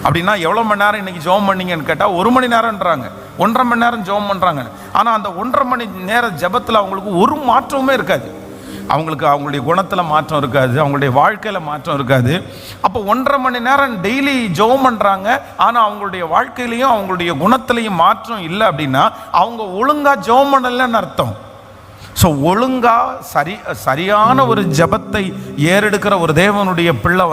அப்படின்னா எவ்வளோ மணி நேரம் இன்றைக்கி ஜெபம் பண்ணீங்கன்னு கேட்டால் 1 மணி நேரம்ன்றாங்க, 1.5 மணி நேரம் ஜெபம் பண்ணுறாங்க. ஆனால் அந்த 1.5 மணி நேர ஜெபத்தில் அவங்களுக்கு ஒரு மாற்றமுமே இருக்காது. அவங்களுக்கு அவங்களுடைய குணத்தில் மாற்றம் இருக்காது, அவங்களுடைய வாழ்க்கையில் மாற்றம் இருக்காது. அப்போ 1.5 மணி நேரம் டெய்லி ஜெபம் பண்ணுறாங்க, ஆனால் அவங்களுடைய வாழ்க்கையிலையும் அவங்களுடைய குணத்திலையும் மாற்றம் இல்லை அப்படின்னா அவங்க ஒழுங்காக ஜெபம் பண்ணலன்னு அர்த்தம். ஸோ ஒழுங்காக சரியான ஒரு ஜெபத்தை ஏறெடுக்கிற ஒரு தேவனுடைய பிள்ளை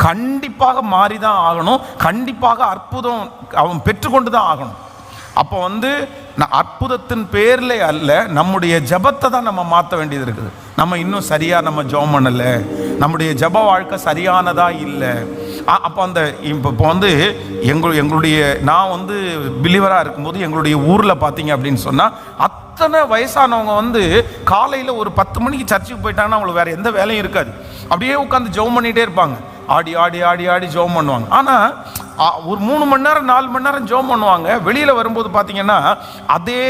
கண்டிப்பாக மாறி தான் ஆகணும், கண்டிப்பாக அற்புதம் அவன் பெற்றுக்கொண்டு தான் ஆகணும். அப்போ அற்புதத்தின் பேரில் அல்ல, நம்முடைய ஜெபத்தை தான் நம்ம மாற்ற வேண்டியது இருக்குது. நம்ம இன்னும் சரியாக நம்ம ஜெபம் பண்ணலை, நம்முடைய ஜெப வாழ்க்கை சரியானதாக இல்லை. அப்போ இப்போ எங்களுடைய நான் பிலீவராக இருக்கும்போது எங்களுடைய ஊரில் பார்த்தீங்க அப்படின்னு சொன்னால் அத்தனை வயசானவங்க காலையில் ஒரு 10 மணிக்கு சர்ச்சுக்கு போயிட்டாங்கன்னா அவங்களுக்கு வேறு எந்த வேலையும் இருக்காது. அப்படியே உட்காந்து ஜெபம் பண்ணிகிட்டே இருப்பாங்க, ஆடி ஆடி ஆடி ஆடி ஜெபம் பண்ணுவாங்க. ஆனால் ஒரு 3 மணி நேரம் 4 மணி நேரம் ஜெபம் பண்ணுவாங்க. வெளியில் வரும்போது பார்த்தீங்கன்னா அதே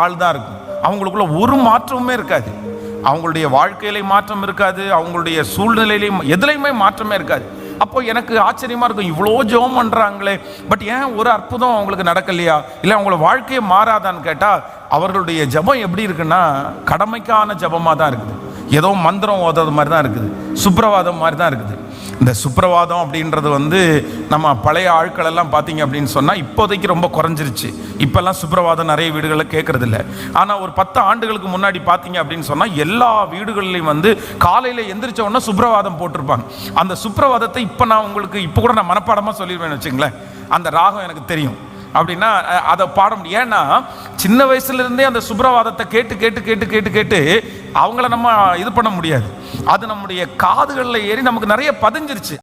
ஆள் தான் இருக்கும், அவங்களுக்குள்ள ஒரு மாற்றமுமே இருக்காது. அவங்களுடைய வாழ்க்கையிலையும் மாற்றம் இருக்காது, அவங்களுடைய சூழ்நிலையிலையும் எதுலையுமே மாற்றமே இருக்காது. அப்போ எனக்கு ஆச்சரியமாக இருக்கும், இவ்வளோ ஜெபம் பண்ணுறாங்களே, பட் ஏன் ஒரு அற்புதம் அவங்களுக்கு நடக்கலையா, இல்லை அவங்கள வாழ்க்கையை மாறாதான்னு கேட்டால் அவர்களுடைய ஜெபம் எப்படி இருக்குன்னா கடமைக்கான ஜெபமாக தான் இருக்குது. ஏதோ மந்திரம் ஓதுறது மாதிரி தான் இருக்குது, சுப்ரவாதம் மாதிரி தான் இருக்குது. இந்த சுப்ரவாதம் அப்படின்றது நம்ம பழைய ஆட்களெல்லாம் பார்த்தீங்க அப்படின்னு சொன்னால் இப்போதைக்கு ரொம்ப குறைஞ்சிருச்சு. இப்போல்லாம் சுப்ரவாதம் நிறைய வீடுகளில் கேட்குறது இல்லை. ஆனால் ஒரு 10 ஆண்டுகளுக்கு முன்னாடி பார்த்தீங்க அப்படின்னு சொன்னால் எல்லா வீடுகள்லையும் காலையில் எந்திரிச்ச உடனே சுப்ரவாதம் போட்டிருப்பாங்க. அந்த சுப்ரவாதத்தை இப்போ நான் உங்களுக்கு இப்போ கூட நான் மனப்பாடமாக சொல்லிடுவேன்னு வச்சுங்களேன். அந்த ராகம் எனக்கு தெரியும் அப்படின்னா அதை பாட முடியும். ஏன்னா சின்ன வயசுலேருந்தே அந்த சுப்ரவாதத்தை கேட்டு கேட்டு கேட்டு கேட்டு கேட்டு அவங்கள நம்ம இது பண்ண முடியாது. அது நம்முடைய காதுகளில் ஏறி நமக்கு நிறைய பதிஞ்சிருச்சு.